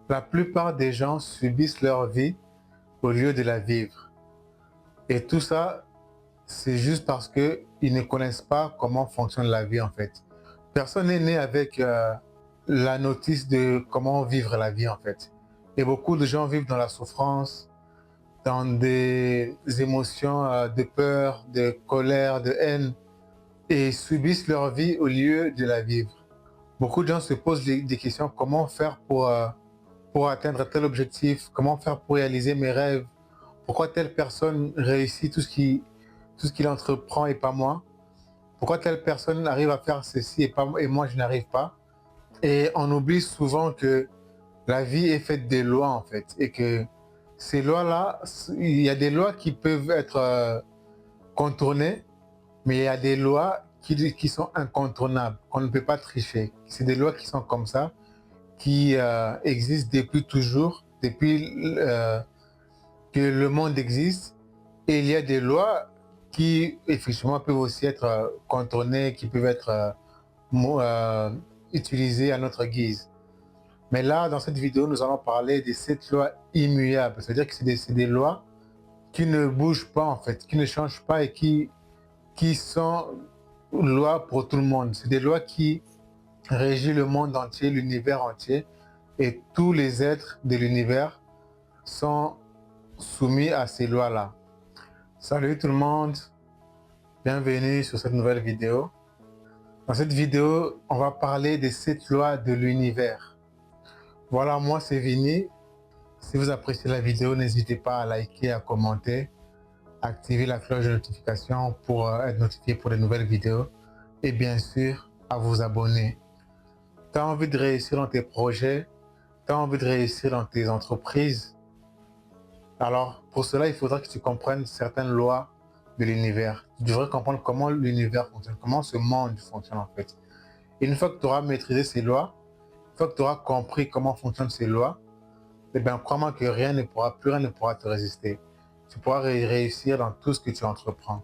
La plupart des gens subissent leur vie au lieu de la vivre. Et tout ça, c'est juste parce qu'ils ne connaissent pas comment fonctionne la vie en fait. Personne n'est né avec la notice de comment vivre la vie en fait. Et beaucoup de gens vivent dans la souffrance, dans des émotions de peur, de colère, de haine, et subissent leur vie au lieu de la vivre. Beaucoup de gens se posent des questions, comment faire pour atteindre tel objectif, comment faire pour réaliser mes rêves, pourquoi telle personne réussit tout ce qu'il entreprend et pas moi, pourquoi telle personne arrive à faire ceci et moi je n'arrive pas. Et on oublie souvent que la vie est faite des lois en fait, et que ces lois-là, il y a des lois qui peuvent être contournées, mais il y a des lois qui sont incontournables, qu'on ne peut pas tricher. C'est des lois qui sont comme ça, qui existent depuis toujours, depuis que le monde existe. Et il y a des lois qui, effectivement, peuvent aussi être contournées, qui peuvent être utilisées à notre guise. Mais là, dans cette vidéo, nous allons parler de cette loi immuable. C'est-à-dire que c'est des lois qui ne bougent pas, en fait, qui ne changent pas et qui sont lois pour tout le monde. C'est des lois qui régissent le monde entier, l'univers entier. Et tous les êtres de l'univers sont soumis à ces lois-là. Salut tout le monde, bienvenue sur cette nouvelle vidéo. Dans cette vidéo, on va parler des 7 lois de l'univers. Voilà, moi c'est Vini. Si vous appréciez la vidéo, n'hésitez pas à liker, à commenter, à activer la cloche de notification pour être notifié pour de nouvelles vidéos et bien sûr à vous abonner. Tu as envie de réussir dans tes projets, tu as envie de réussir dans tes entreprises. Alors pour cela, il faudra que tu comprennes certaines lois de l'univers. Tu devrais comprendre comment l'univers fonctionne, comment ce monde fonctionne en fait. Et une fois que tu auras maîtrisé ces lois, une fois que tu auras compris comment fonctionnent ces lois, eh bien, crois-moi que plus rien ne pourra te résister. Tu pourras réussir dans tout ce que tu entreprends.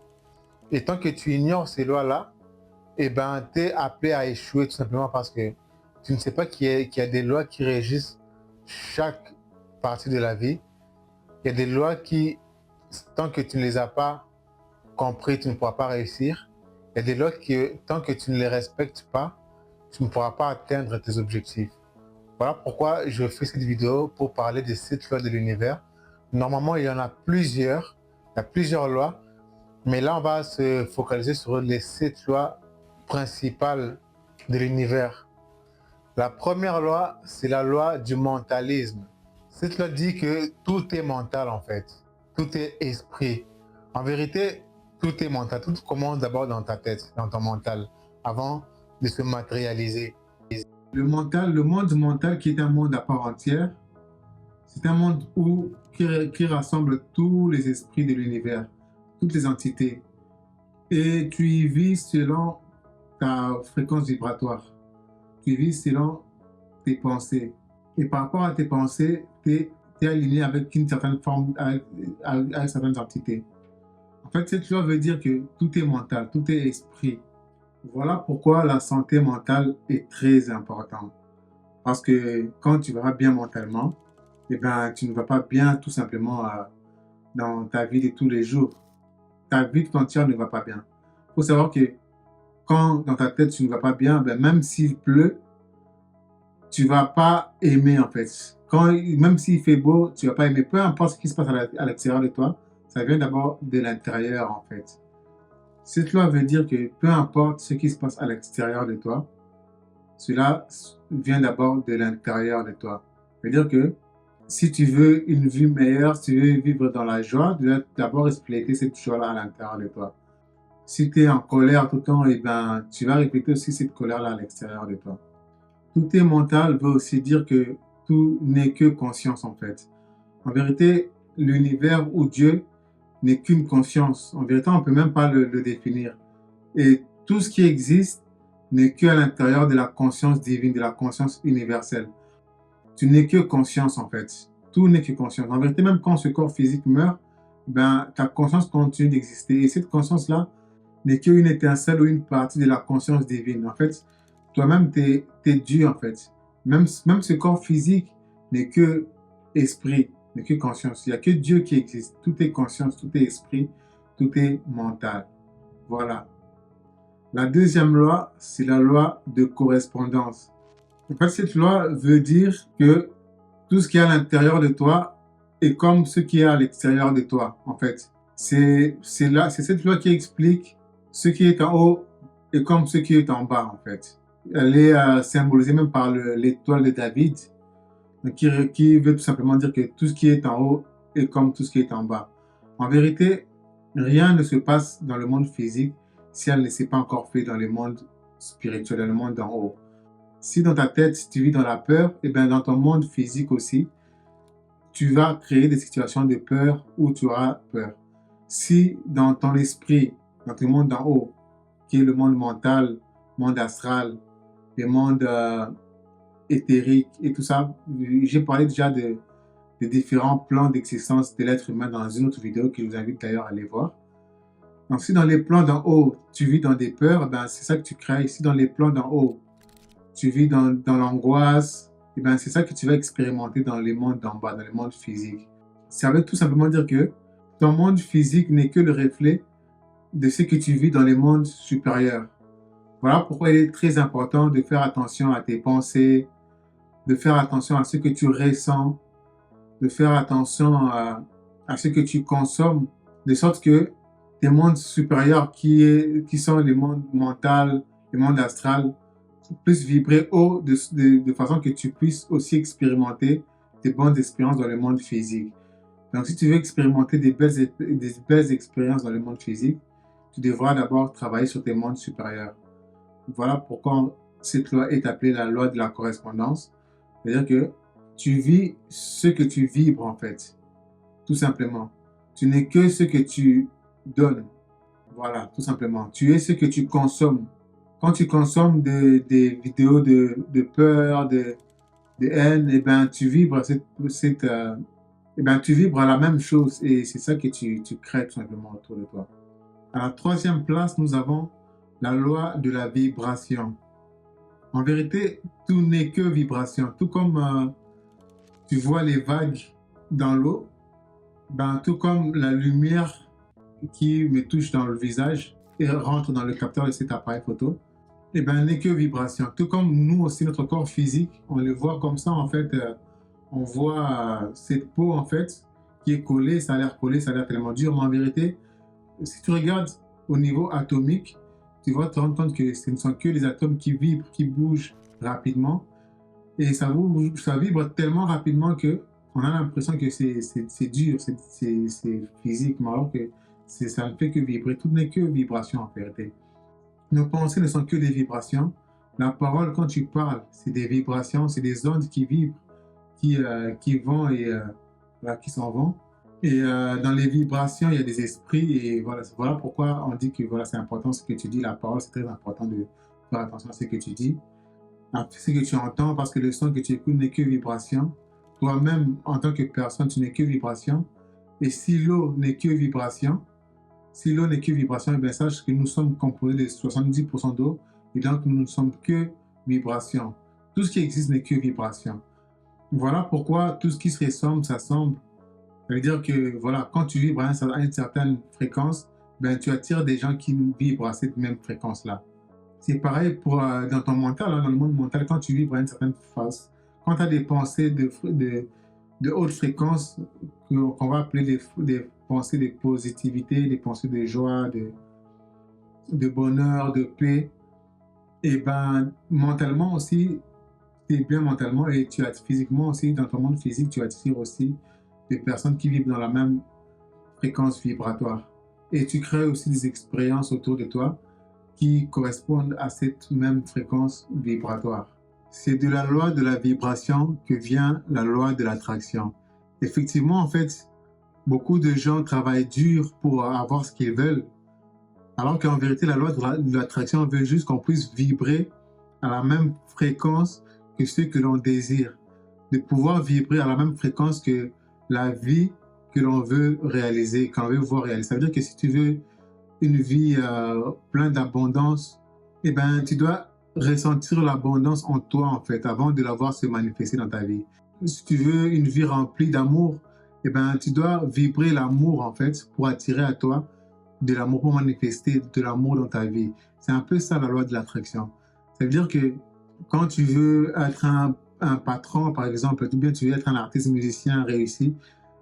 Et tant que tu ignores ces lois-là, eh ben, tu es appelé à échouer tout simplement parce que tu ne sais pas qu'il y a des lois qui régissent chaque partie de la vie. Il y a des lois qui, tant que tu ne les as pas compris, tu ne pourras pas réussir. Il y a des lois qui, tant que tu ne les respectes pas, tu ne pourras pas atteindre tes objectifs. Voilà pourquoi je fais cette vidéo pour parler des 7 lois de l'univers. Normalement, il y en a plusieurs. Il y a plusieurs lois. Mais là, on va se focaliser sur les 7 lois principales de l'univers. La première loi, c'est la loi du mentalisme. Cette loi dit que tout est mental en fait. Tout est esprit. En vérité, tout est mental. Tout commence d'abord dans ta tête, dans ton mental, avant de se matérialiser. Le monde mental qui est un monde à part entière, c'est un monde qui rassemble tous les esprits de l'univers, toutes les entités. Et tu y vis selon ta fréquence vibratoire. Tu y vis selon tes pensées. Et par rapport à tes pensées, tu es aligné avec une certaine forme, avec certaines entités. En fait, cette loi veut dire que tout est mental, tout est esprit. Voilà pourquoi la santé mentale est très importante. Parce que quand tu vas bien mentalement, eh ben, tu ne vas pas bien tout simplement dans ta vie de tous les jours. Ta vie tout entière ne va pas bien. Il faut savoir que quand dans ta tête tu ne vas pas bien, ben, même s'il pleut, tu ne vas pas aimer en fait. Même s'il fait beau, tu ne vas pas aimer. Peu importe ce qui se passe à l'extérieur de toi, ça vient d'abord de l'intérieur en fait. Cette loi veut dire que peu importe ce qui se passe à l'extérieur de toi, cela vient d'abord de l'intérieur de toi. Ça veut dire que si tu veux une vie meilleure, si tu veux vivre dans la joie, tu dois d'abord refléter cette joie-là à l'intérieur de toi. Si tu es en colère tout le temps, eh ben, tu vas refléter aussi cette colère-là à l'extérieur de toi. Tout est mental veut aussi dire que tout n'est que conscience en fait. En vérité, l'univers ou Dieu n'est qu'une conscience. En vérité, on ne peut même pas le définir. Et tout ce qui existe n'est qu'à l'intérieur de la conscience divine, de la conscience universelle. Tu n'es que conscience en fait. Tout n'est que conscience. En vérité, même quand ce corps physique meurt, ben, ta conscience continue d'exister. Et cette conscience-là n'est qu'une étincelle ou une partie de la conscience divine. En fait, toi-même, tu es Dieu en fait. Même ce corps physique n'est que esprit, n'est que conscience. Il n'y a que Dieu qui existe. Tout est conscience, tout est esprit, tout est mental. Voilà. La deuxième loi, c'est la loi de correspondance. En fait, cette loi veut dire que tout ce qui est à l'intérieur de toi est comme ce qui est à l'extérieur de toi, en fait. C'est cette loi qui explique ce qui est en haut est comme ce qui est en bas, en fait. Elle est symbolisée même par l'étoile de David, qui veut tout simplement dire que tout ce qui est en haut est comme tout ce qui est en bas. En vérité, rien ne se passe dans le monde physique si elle ne s'est pas encore fait dans le monde spirituel, dans le monde d'en haut. Si dans ta tête, tu vis dans la peur, et bien dans ton monde physique aussi, tu vas créer des situations de peur où tu auras peur. Si dans ton esprit, dans ton monde d'en haut, qui est le monde mental, monde astral, le monde éthérique et tout ça, j'ai parlé déjà de différents plans d'existence de l'être humain dans une autre vidéo que je vous invite d'ailleurs à aller voir. Donc si dans les plans d'en haut, tu vis dans des peurs, ben, c'est ça que tu crées. Si dans les plans d'en haut, tu vis dans l'angoisse, et ben, c'est ça que tu vas expérimenter dans les mondes d'en bas, dans le monde physique. Ça veut tout simplement dire que ton monde physique n'est que le reflet de ce que tu vis dans les mondes supérieurs. Voilà pourquoi il est très important de faire attention à tes pensées, de faire attention à ce que tu ressens, de faire attention à ce que tu consommes, de sorte que tes mondes supérieurs qui sont les mondes mentaux, les mondes astral, puissent vibrer haut de façon que tu puisses aussi expérimenter des bonnes expériences dans le monde physique. Donc si tu veux expérimenter des belles expériences dans le monde physique, tu devras d'abord travailler sur tes mondes supérieurs. Voilà pourquoi cette loi est appelée la loi de la correspondance. C'est-à-dire que tu vis ce que tu vibres en fait, tout simplement. Tu n'es que ce que tu donnes. Voilà, tout simplement. Tu es ce que tu consommes. Quand tu consommes des vidéos de peur, de haine, eh ben, tu vibres eh ben, tu vibres à la même chose et c'est ça que tu crées tout simplement autour de toi. À la troisième place, nous avons la loi de la vibration. En vérité, tout n'est que vibration. Tout comme tu vois les vagues dans l'eau, ben, tout comme la lumière qui me touche dans le visage et rentre dans le capteur de cet appareil photo, et ben, n'est que vibration. Tout comme nous aussi, notre corps physique, on le voit comme ça, en fait, on voit cette peau, en fait, qui est collée, ça a l'air tellement dur, mais en vérité, si tu regardes au niveau atomique, tu vas te rendre compte que ce ne sont que les atomes qui vibrent, qui bougent rapidement, et ça vibre tellement rapidement que on a l'impression que c'est dur, c'est physique, mais alors que ça ne fait que vibrer. Tout n'est que vibration en vérité. Nos pensées ne sont que des vibrations. La parole, quand tu parles, c'est des vibrations, c'est des ondes qui vibrent, qui vont et qui s'en vont. Et dans les vibrations, il y a des esprits. Et voilà pourquoi on dit que voilà, c'est important ce que tu dis. La parole, c'est très important de faire attention à ce que tu dis, à ce que tu entends, parce que le son que tu écoutes n'est que vibration. Toi-même, en tant que personne, tu n'es que vibration. Et si l'eau n'est que vibration, eh bien, sache que nous sommes composés de 70% d'eau et donc nous ne sommes que vibration. Tout ce qui existe n'est que vibration. Voilà pourquoi tout ce qui se ressemble s'assemble. Ça veut dire que voilà, quand tu vibres à une certaine fréquence, ben, tu attires des gens qui vibrent à cette même fréquence-là. C'est pareil dans ton mental, hein, dans le monde mental, quand tu vibres à une certaine phase, quand tu as des pensées de haute fréquence, qu'on va appeler des pensées de positivité, des pensées de joie, de bonheur, de paix, et ben mentalement aussi, tu es bien mentalement et tu as physiquement aussi, dans ton monde physique, tu attires aussi des personnes qui vivent dans la même fréquence vibratoire. Et tu crées aussi des expériences autour de toi qui correspondent à cette même fréquence vibratoire. C'est de la loi de la vibration que vient la loi de l'attraction. Effectivement, en fait, beaucoup de gens travaillent dur pour avoir ce qu'ils veulent, alors qu'en vérité, la loi de l'attraction veut juste qu'on puisse vibrer à la même fréquence que ce que l'on désire, de pouvoir vibrer à la même fréquence que la vie que l'on veut réaliser, qu'on veut voir réaliser. Ça veut dire que si tu veux une vie pleine d'abondance, eh ben, tu dois ressentir l'abondance en toi, en fait, avant de la voir se manifester dans ta vie. si tu veux une vie remplie d'amour, eh ben, tu dois vibrer l'amour, en fait, pour attirer à toi de l'amour, pour manifester de l'amour dans ta vie. C'est un peu ça, la loi de l'attraction. Ça veut dire que quand tu veux être un patron, par exemple, ou bien tu veux être un artiste musicien réussi,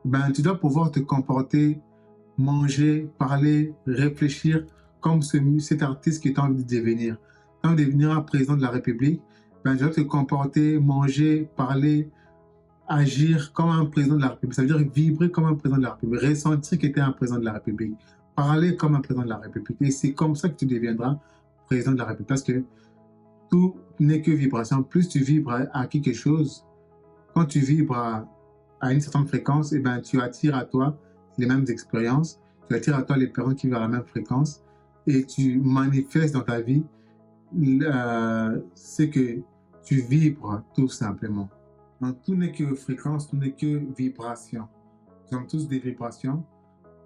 ben, tu dois pouvoir te comporter, manger, parler, réfléchir comme cet artiste que tu as envie de devenir. Tu as envie de devenir un président de la République, ben, tu dois te comporter, manger, parler, agir comme un président de la République. Ça veut dire vibrer comme un président de la République, ressentir que tu es un président de la République, parler comme un président de la République. Et c'est comme ça que tu deviendras président de la République. Parce que tout n'est que vibration. Plus tu vibres à quelque chose, quand tu vibres à une certaine fréquence, eh ben, tu attires à toi les mêmes expériences, tu attires à toi les personnes qui vivent à la même fréquence et tu manifestes dans ta vie ce que tu vibres tout simplement. Donc, tout n'est que fréquence, tout n'est que vibration. Nous sommes tous des vibrations.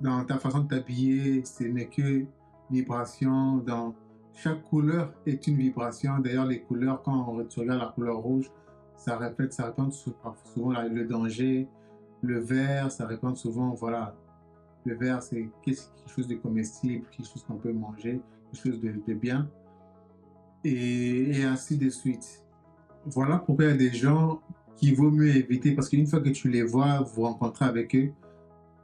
Dans ta façon de t'habiller, ce n'est que vibration. Dans chaque couleur est une vibration. D'ailleurs, les couleurs, quand tu regardes la couleur rouge, ça répète souvent le danger. Le vert, ça répète souvent, voilà. Le vert, c'est quelque chose de comestible, quelque chose qu'on peut manger, quelque chose de bien. Et ainsi de suite. Voilà pourquoi il y a des gens qu'il vaut mieux éviter, parce qu'une fois que tu les vois, vous rencontrez avec eux,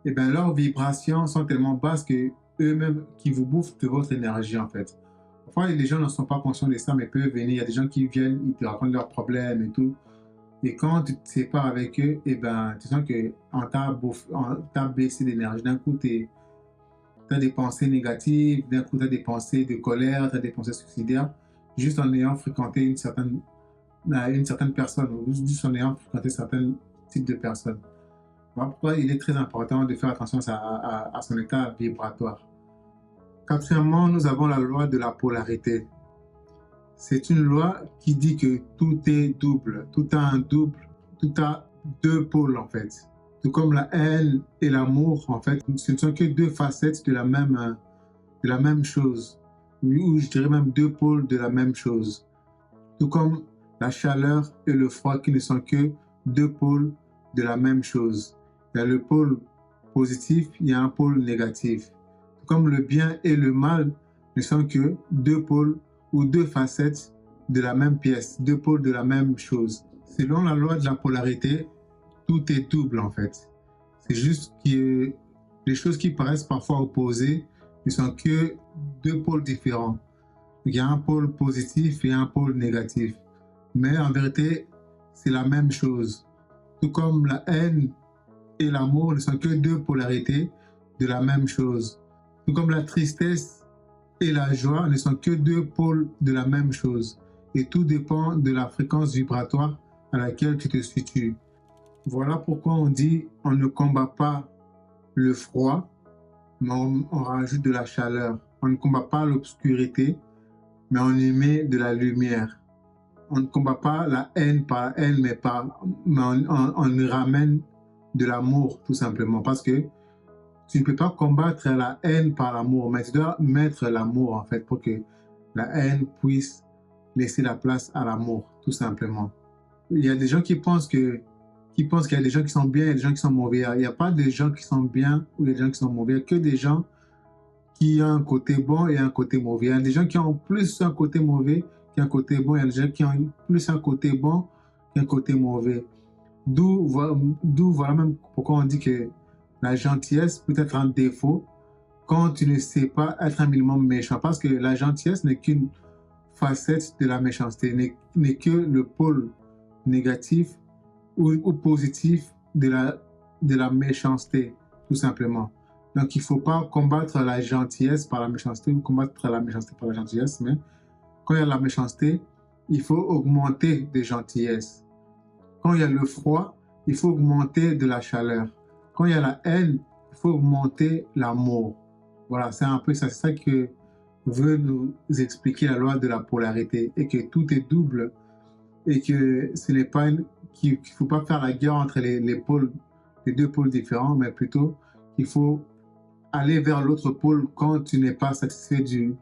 et ben leurs vibrations sont tellement basses que eux-mêmes qui vous bouffent de votre énergie en fait. Parfois les gens ne sont pas conscients de ça, mais peuvent venir. Il y a des gens qui viennent, ils te racontent leurs problèmes et tout. Et quand tu te sépares avec eux, et ben tu sens que on t'a baissé d'énergie. D'un coup, tu as des pensées négatives, d'un coup tu as des pensées de colère, tu as des pensées suicidaires, juste en ayant fréquenté une certaine personne, ou juste en ayant fréquenté certains types de personnes. Voilà pourquoi il est très important de faire attention à son état vibratoire. Quatrièmement, nous avons la loi de la polarité. C'est une loi qui dit que tout est double, tout a un double, tout a deux pôles en fait. Tout comme la haine et l'amour, en fait, ce ne sont que deux facettes de la même chose, ou je dirais même deux pôles de la même chose. Tout comme la chaleur et le froid qui ne sont que deux pôles de la même chose. Il y a le pôle positif, il y a un pôle négatif. Tout comme le bien et le mal ne sont que deux pôles ou deux facettes de la même pièce, deux pôles de la même chose. Selon la loi de la polarité, tout est double en fait. C'est juste que les choses qui paraissent parfois opposées ne sont que deux pôles différents. Il y a un pôle positif et un pôle négatif. Mais en vérité, c'est la même chose. Tout comme la haine et l'amour ne sont que deux polarités de la même chose. Tout comme la tristesse et la joie ne sont que deux pôles de la même chose. Et tout dépend de la fréquence vibratoire à laquelle tu te situes. Voilà pourquoi on dit on ne combat pas le froid, mais on rajoute de la chaleur. On ne combat pas l'obscurité, mais on y met de la lumière. On ne combat pas la haine par la haine, mais on y ramène de l'amour, tout simplement. Parce que tu ne peux pas combattre la haine par l'amour, mais tu dois mettre l'amour, en fait, pour que la haine puisse laisser la place à l'amour, tout simplement. Il y a des gens qui pensent qu'il y a des gens qui sont bien et des gens qui sont mauvais. Il n'y a pas de gens qui sont bien ou des gens qui sont mauvais, il n'y a que des gens qui ont un côté bon et un côté mauvais. Il y a des gens qui ont plus un côté mauvais qu'un côté bon. Il y a des gens qui ont plus un côté bon qu'un côté mauvais. D'où voilà même pourquoi on dit que la gentillesse peut être un défaut quand tu ne sais pas être un minimum méchant. Parce que la gentillesse n'est qu'une facette de la méchanceté, n'est que le pôle négatif ou positif de la méchanceté, tout simplement. Donc, il ne faut pas combattre la gentillesse par la méchanceté ou combattre la méchanceté par la gentillesse, mais quand il y a la méchanceté, il faut augmenter des gentillesses. Quand il y a le froid, il faut augmenter de la chaleur. Quand il y a la haine, il faut augmenter l'amour. Voilà, c'est un peu ça. C'est ça que veut nous expliquer la loi de la polarité et que tout est double et que ce n'est pas qu'il ne faut pas faire la guerre entre les deux pôles différents, mais plutôt qu'il faut aller vers l'autre pôle quand tu n'es pas satisfait du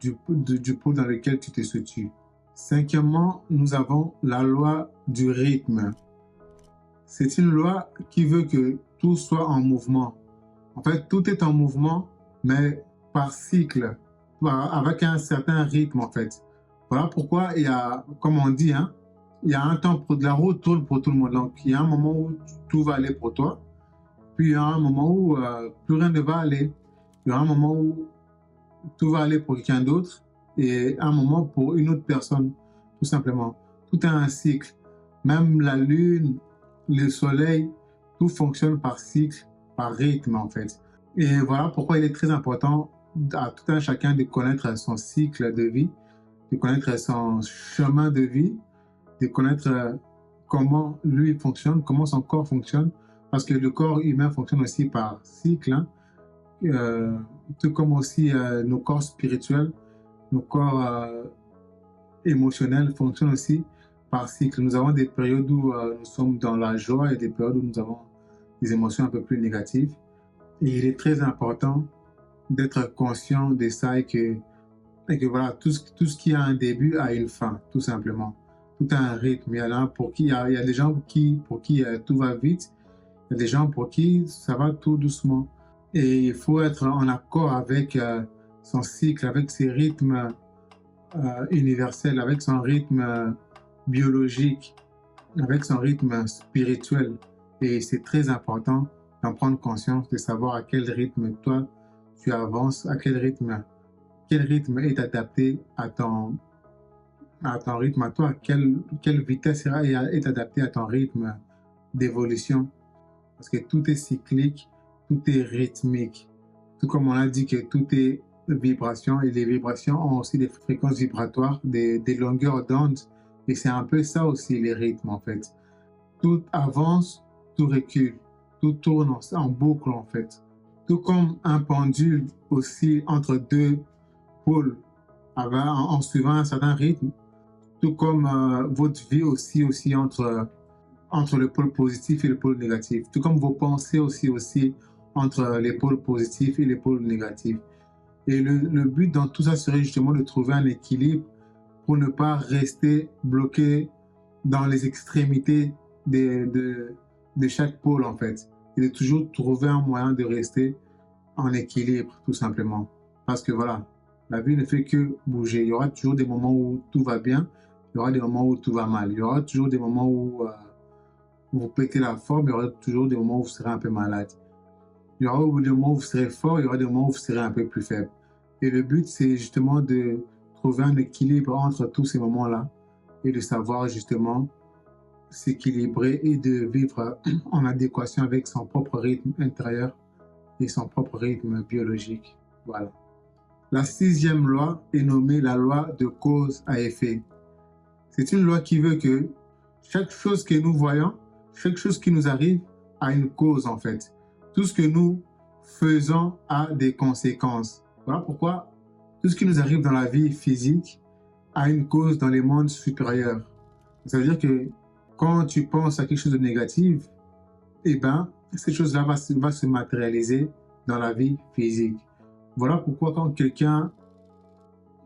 pôle dans lequel tu te situes. Cinquièmement, nous avons la loi du rythme. c'est une loi qui veut que tout soit en mouvement. En fait, tout est en mouvement, mais par cycle, avec un certain rythme, en fait. Voilà pourquoi il y a, comme on dit, hein, il y a un temps pour de la roue tourne pour tout le monde. Donc, il y a un moment où tout va aller pour toi, puis il y a un moment où plus rien ne va aller. Il y a un moment où tout va aller pour quelqu'un d'autre et un moment pour une autre personne, tout simplement. Tout est un cycle. Même la lune, le soleil, tout fonctionne par cycle, par rythme, en fait. Et voilà pourquoi il est très important à tout un chacun de connaître son cycle de vie, de connaître son chemin de vie, de connaître comment lui fonctionne, comment son corps fonctionne, parce que le corps humain fonctionne aussi par cycle, hein. Tout comme aussi nos corps spirituels, nos corps émotionnels fonctionnent aussi par cycle. Nous avons des périodes où nous sommes dans la joie et des périodes où nous avons des émotions un peu plus négatives. Et il est très important d'être conscient de ça et que voilà, tout ce qui a un début a une fin, tout simplement. Tout a un rythme. Il y a, il y a des gens pour qui tout va vite. Il y a des gens pour qui ça va tout doucement. Et il faut être en accord avec son cycle, avec ses rythmes universels, avec son rythme biologique, avec son rythme spirituel. Et c'est très important d'en prendre conscience, de savoir à quel rythme toi tu avances, à quel rythme est adapté à ton rythme à toi, quelle vitesse est adaptée à ton rythme d'évolution. Parce que tout est cyclique, tout est rythmique. Tout comme on a dit que tout est vibration et les vibrations ont aussi des fréquences vibratoires, des longueurs d'onde. Et c'est un peu ça aussi les rythmes en fait. Tout avance, tout recule, tout tourne en boucle en fait. Tout comme un pendule aussi entre deux pôles en suivant un certain rythme. Tout comme votre vie aussi entre le pôle positif et le pôle négatif. Tout comme vos pensées aussi entre les pôles positifs et les pôles négatifs. Et le but dans tout ça serait justement de trouver un équilibre pour ne pas rester bloqué dans les extrémités de chaque pôle en fait. Et de toujours trouver un moyen de rester en équilibre tout simplement. Parce que voilà, la vie ne fait que bouger. Il y aura toujours des moments où tout va bien, il y aura des moments où tout va mal. Il y aura toujours des moments où vous pétez la forme, il y aura toujours des moments où vous serez un peu malade. Il y aura des moments où vous serez fort, il y aura des moments où vous serez un peu plus faible. Et le but, c'est justement de trouver un équilibre entre tous ces moments-là et de savoir justement s'équilibrer et de vivre en adéquation avec son propre rythme intérieur et son propre rythme biologique. Voilà. La 6e loi est nommée la loi de cause à effet. C'est une loi qui veut que chaque chose que nous voyons, chaque chose qui nous arrive a une cause en fait. Tout ce que nous faisons a des conséquences. Voilà pourquoi tout ce qui nous arrive dans la vie physique a une cause dans les mondes supérieurs. Ça veut dire que quand tu penses à quelque chose de négatif, eh ben, cette chose-là va se matérialiser dans la vie physique. Voilà pourquoi quand quelqu'un,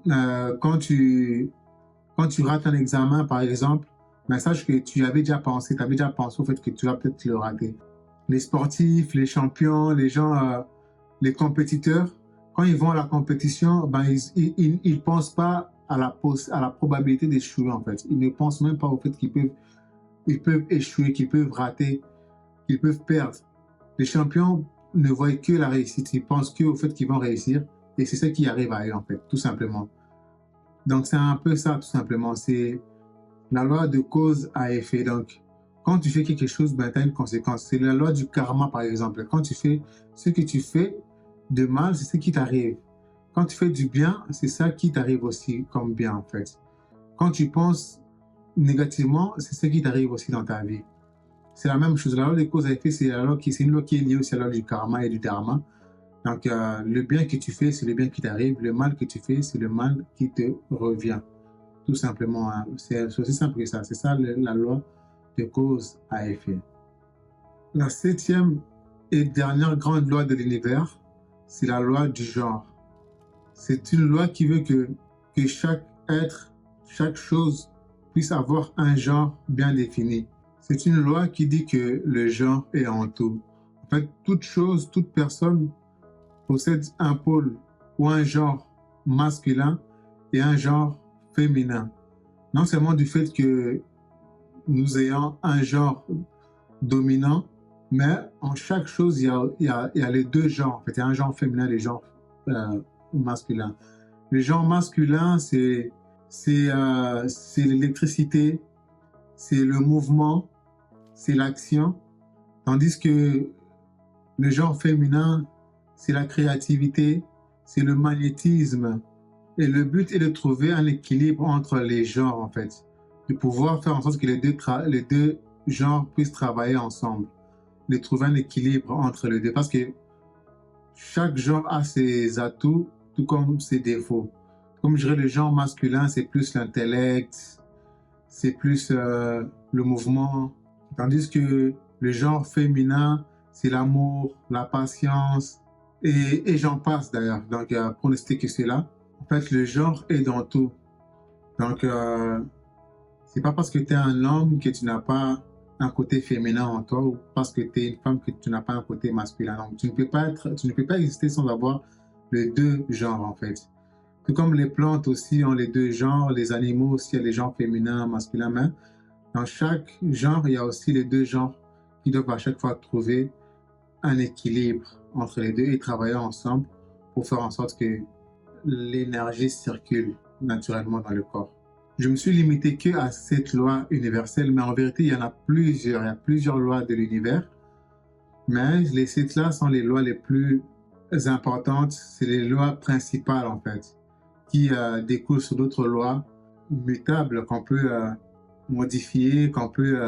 quand tu rates un examen par exemple, mais sache que tu avais déjà pensé au fait que tu vas peut-être le rater. Les sportifs, les champions, les gens, les compétiteurs, quand ils vont à la compétition, ben ils pensent pas à la probabilité d'échouer en fait. Ils ne pensent même pas au fait qu'ils peuvent échouer, qu'ils peuvent rater, qu'ils peuvent perdre. Les champions ne voient que la réussite, ils pensent qu'au fait qu'ils vont réussir et c'est ce qui arrive à eux en fait, tout simplement. Donc c'est un peu ça tout simplement, c'est la loi de cause à effet. Donc quand tu fais quelque chose, ben, tu as une conséquence. C'est la loi du karma par exemple. Quand tu fais ce que tu fais de mal, c'est ce qui t'arrive. Quand tu fais du bien, c'est ça qui t'arrive aussi comme bien en fait. Quand tu penses négativement, c'est ce qui t'arrive aussi dans ta vie. C'est la même chose. La loi de cause à effet, c'est une loi qui est liée aussi à la loi du karma et du dharma. Donc, le bien que tu fais, c'est le bien qui t'arrive. Le mal que tu fais, c'est le mal qui te revient. Tout simplement. Hein. C'est aussi simple que ça. C'est ça la loi de cause à effet. La 7e et dernière grande loi de l'univers, c'est la loi du genre. C'est une loi qui veut que chaque être, chaque chose puisse avoir un genre bien défini. C'est une loi qui dit que le genre est en tout. En fait, toute chose, toute personne possède un pôle ou un genre masculin et un genre féminin. Non seulement du fait que nous ayons un genre dominant, mais en chaque chose, il y a les deux genres. En fait, il y a un genre féminin et les genres masculins. Le genre masculin, c'est l'électricité, c'est le mouvement, c'est l'action, tandis que le genre féminin, c'est la créativité, c'est le magnétisme. Et le but est de trouver un équilibre entre les genres, en fait, de pouvoir faire en sorte que les deux genres puissent travailler ensemble, de trouver un équilibre entre les deux, parce que chaque genre a ses atouts, tout comme ses défauts. Comme je dirais, le genre masculin, c'est plus l'intellect, c'est plus le mouvement, tandis que le genre féminin, c'est l'amour, la patience, et j'en passe d'ailleurs. Donc, pour ne citer que cela, en fait, le genre est dans tout. Donc, c'est pas parce que tu es un homme que tu n'as pas un côté féminin en toi, ou parce que tu es une femme que tu n'as pas un côté masculin. Donc, tu ne peux pas exister sans avoir les deux genres, en fait. Tout comme les plantes aussi ont les deux genres, les animaux aussi ont les genres féminins, masculins, mais dans chaque genre, il y a aussi les deux genres qui doivent à chaque fois trouver un équilibre entre les deux et travailler ensemble pour faire en sorte que l'énergie circule naturellement dans le corps. Je me suis limité que à cette loi universelle, mais en vérité, il y en a plusieurs. Il y a plusieurs lois de l'univers, mais les sept-là sont les lois les plus importantes. C'est les lois principales, en fait, qui découlent sur d'autres lois mutables qu'on peut modifier, qu'on peut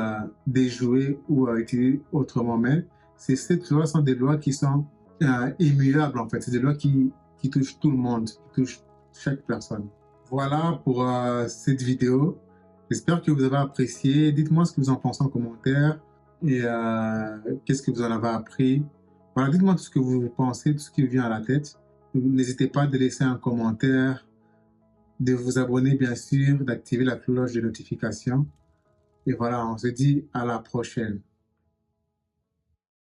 déjouer ou utiliser autrement. Mais ces sept lois sont des lois qui sont immuables, en fait. C'est des lois qui touchent tout le monde, qui touchent chaque personne. Voilà pour cette vidéo. J'espère que vous avez apprécié. Dites-moi ce que vous en pensez en commentaire et qu'est-ce que vous en avez appris. Voilà, dites-moi tout ce que vous pensez, tout ce qui vous vient à la tête. N'hésitez pas à laisser un commentaire, de vous abonner bien sûr, d'activer la cloche de notification. Et voilà, on se dit à la prochaine.